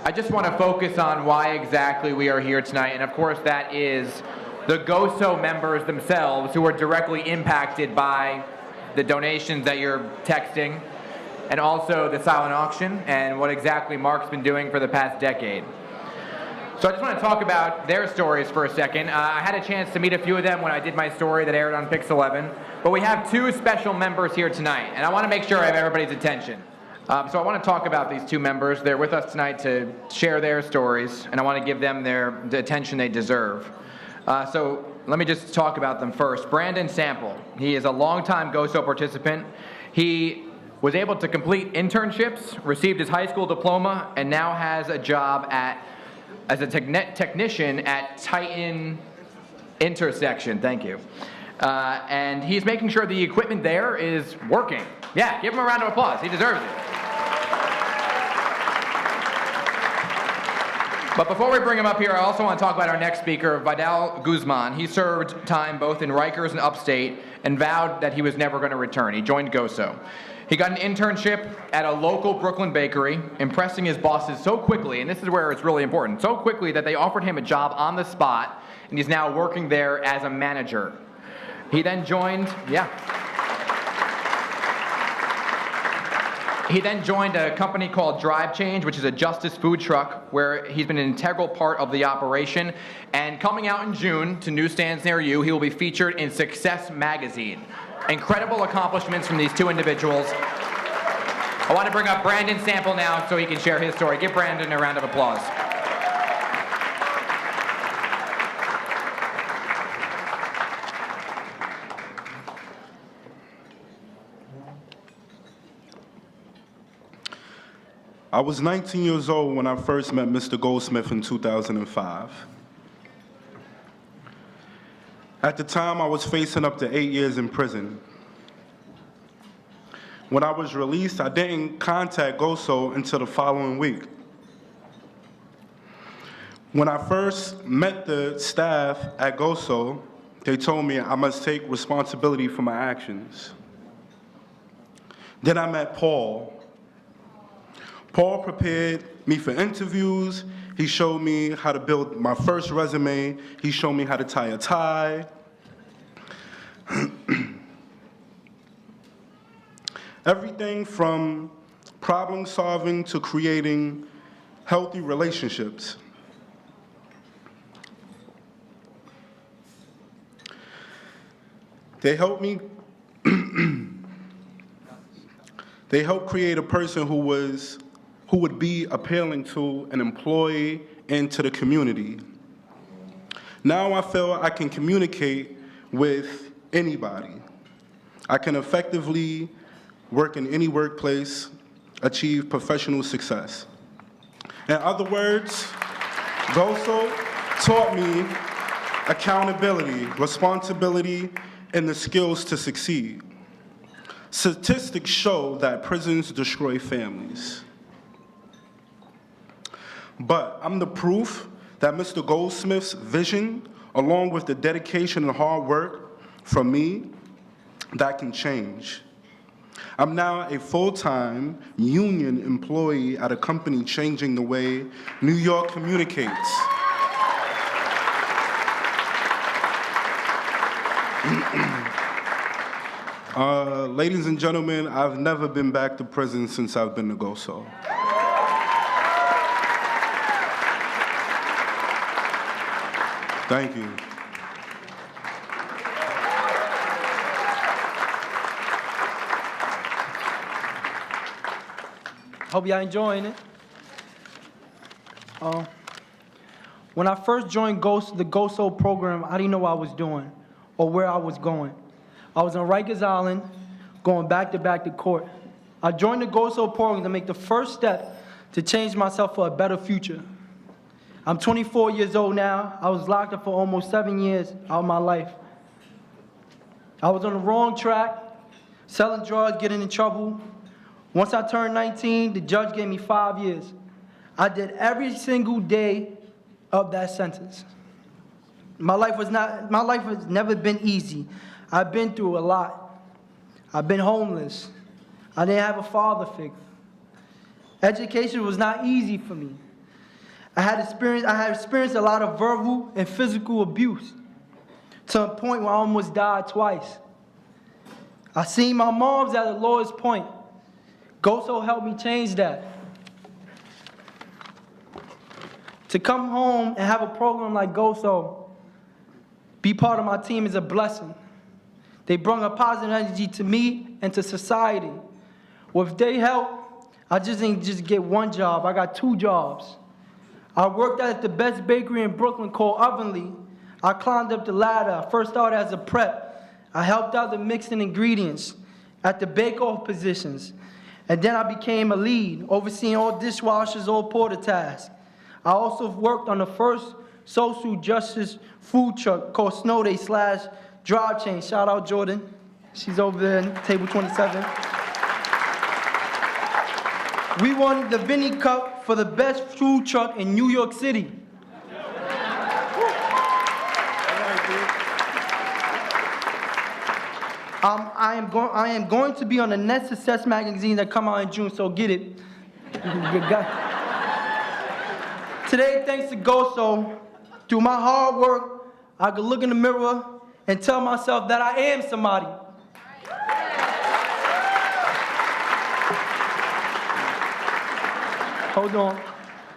I just want to focus on why exactly we are here tonight, and of course that is the GOSO members themselves who are directly impacted by the donations that you're texting, and also the silent auction and what exactly Mark's been doing for the past decade. So I just want to talk about their stories for a second. I had a chance to meet a few of them when I did my story that aired on Pix 11, but we have two special members here tonight, and I want to make sure I have everybody's attention. So I want to talk about these two members. They're with us tonight to share their stories, and I want to give them the attention they deserve. So let me just talk about them first. Brandon Sample. He is a longtime GOSO participant. He was able to complete internships, received his high school diploma, and now has a job as a technician at Titan Intersection. Thank you. And he's making sure the equipment there is working. Yeah, give him a round of applause. He deserves it. But before we bring him up here, I also want to talk about our next speaker, Vidal Guzman. He served time both in Rikers and upstate and vowed that he was never going to return. He joined GOSO. He got an internship at a local Brooklyn bakery, impressing his bosses so quickly, and this is where it's really important, so quickly that they offered him a job on the spot, and he's now working there as a manager. He then joined, He then joined a company called Drive Change, which is a justice food truck, where he's been an integral part of the operation. And coming out in June to newsstands near you, he will be featured in Success Magazine. Incredible accomplishments from these two individuals. I want to bring up Brandon Sample now so he can share his story. Give Brandon a round of applause. I was 19 years old when I first met Mr. Goldsmith in 2005. At the time, I was facing up to 8 years in prison. When I was released, I didn't contact GOSO until the following week. When I first met the staff at GOSO, they told me I must take responsibility for my actions. Then I met Paul. Paul prepared me for interviews. He showed me how to build my first resume. He showed me how to tie a tie. Everything from problem solving to creating healthy relationships. They helped me, they helped create a person who would be appealing to an employee and to the community. Now I feel I can communicate with anybody. I can effectively work in any workplace, achieve professional success. In other words, GOSO taught me accountability, responsibility, and the skills to succeed. Statistics show that prisons destroy families. But I'm the proof that Mr. Goldsmith's vision, along with the dedication and hard work from me, that can change. I'm now a full-time union employee at a company changing the way New York communicates. Ladies and gentlemen, I've never been back to prison since I've been to GOSO. Thank you. Hope y'all enjoying it. When I first joined the GOSO program, I didn't know what I was doing or where I was going. I was on Rikers Island, going back to back to court. I joined the GOSO program to make the first step to change myself for a better future. I'm 24 years old now. I was locked up for almost 7 years out of my life. I was on the wrong track, selling drugs, getting in trouble. Once I turned 19, the judge gave me 5 years. I did every single day of that sentence. My life has never been easy. I've been through a lot. I've been homeless. I didn't have a father figure. Education was not easy for me. I had experienced a lot of verbal and physical abuse to a point where I almost died twice. I seen my mom's at the lowest point. GOSO helped me change that. To come home and have a program like GOSO, be part of my team is a blessing. They bring a positive energy to me and to society. With their help, I didn't just get one job, I got 2 jobs. I worked at the best bakery in Brooklyn called Ovenly. I climbed up the ladder. I first started as a prep. I helped out the mixing ingredients at the bake-off positions. And then I became a lead, overseeing all dishwashers, all porter tasks. I also worked on the first social justice food truck called Snow Day / Drive Chain. Shout out Jordan. She's over there in table 27. We won the Vinnie Cup for the best food truck in New York City. I am going to be on the next Success magazine that come out in June, so get it. Today, thanks to GOSO, through my hard work, I could look in the mirror and tell myself that I am somebody. Hold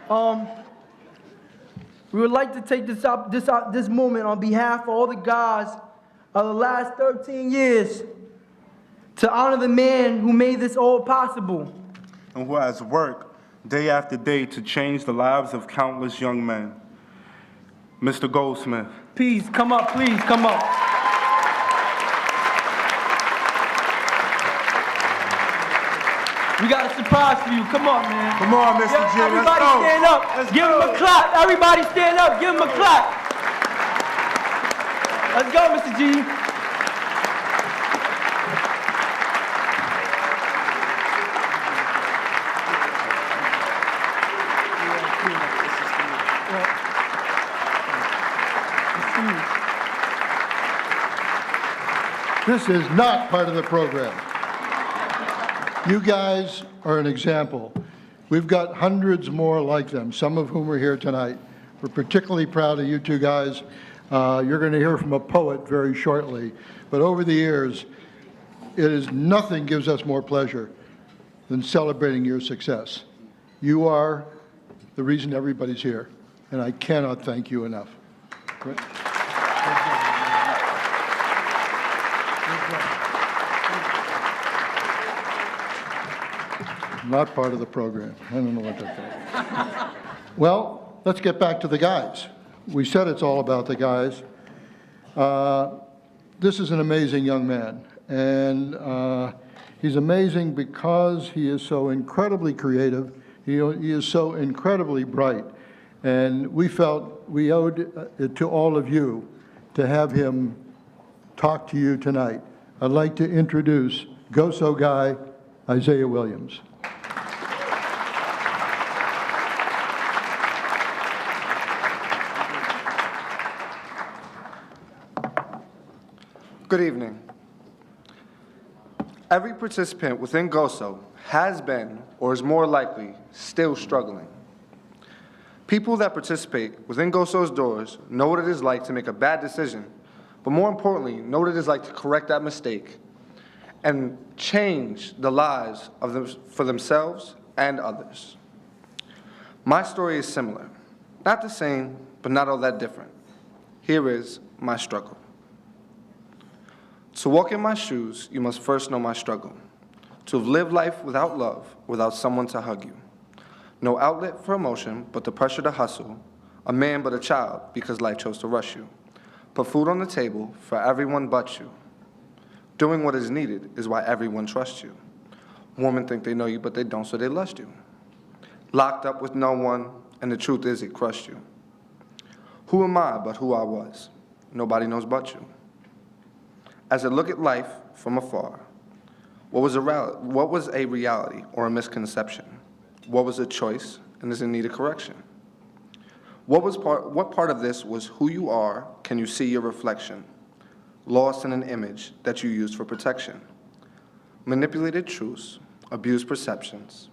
on. We would like to take this moment on behalf of all the guys of the last 13 years to honor the man who made this all possible. And who has worked day after day to change the lives of countless young men. Mr. Goldsmith. Please, come up, please, come up. We got a surprise for you. Come on, man. Come on, Mr. G. Let's go. Everybody stand up. Give him a clap. Everybody stand up. Give him a clap. Let's go, Mr. G. This is not part of the program. You guys are an example. We've got hundreds more like them, some of whom are here tonight. We're particularly proud of you 2 guys. You're going to hear from a poet very shortly. But over the years, nothing gives us more pleasure than celebrating your success. You are the reason everybody's here, and I cannot thank you enough. Not part of the program. I don't know what that is. Well, let's get back to the guys. We said it's all about the guys. This is an amazing young man, and he's amazing because he is so incredibly creative. He is so incredibly bright, and we felt we owed it to all of you to have him talk to you tonight. I'd like to introduce GOSO guy Isaiah Williams. Good evening. Every participant within GOSO has been, or is more likely, still struggling. People that participate within GOSO's doors know what it is like to make a bad decision, but more importantly, know what it is like to correct that mistake and change the lives of them for themselves and others. My story is similar. Not the same, but not all that different. Here is my struggle. To walk in my shoes, you must first know my struggle. To have lived life without love, without someone to hug you. No outlet for emotion, but the pressure to hustle. A man but a child, because life chose to rush you. Put food on the table for everyone but you. Doing what is needed is why everyone trusts you. Women think they know you, but they don't, so they lust you. Locked up with no one, and the truth is it crushed you. Who am I but who I was? Nobody knows but you. As I look at life from afar, what was a reality or a misconception? What was a choice and is in need of correction? What part of this was who you are, can you see your reflection? Lost in an image that you used for protection. Manipulated truths, abused perceptions.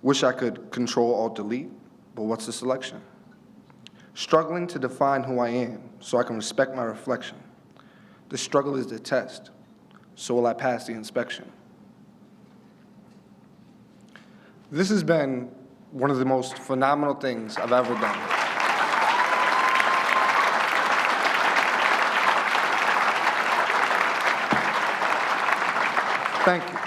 Wish I could control, alt, delete. but what's the selection? Struggling to define who I am so I can respect my reflection. The struggle is the test, so will I pass the inspection? This has been one of the most phenomenal things I've ever done. Thank you.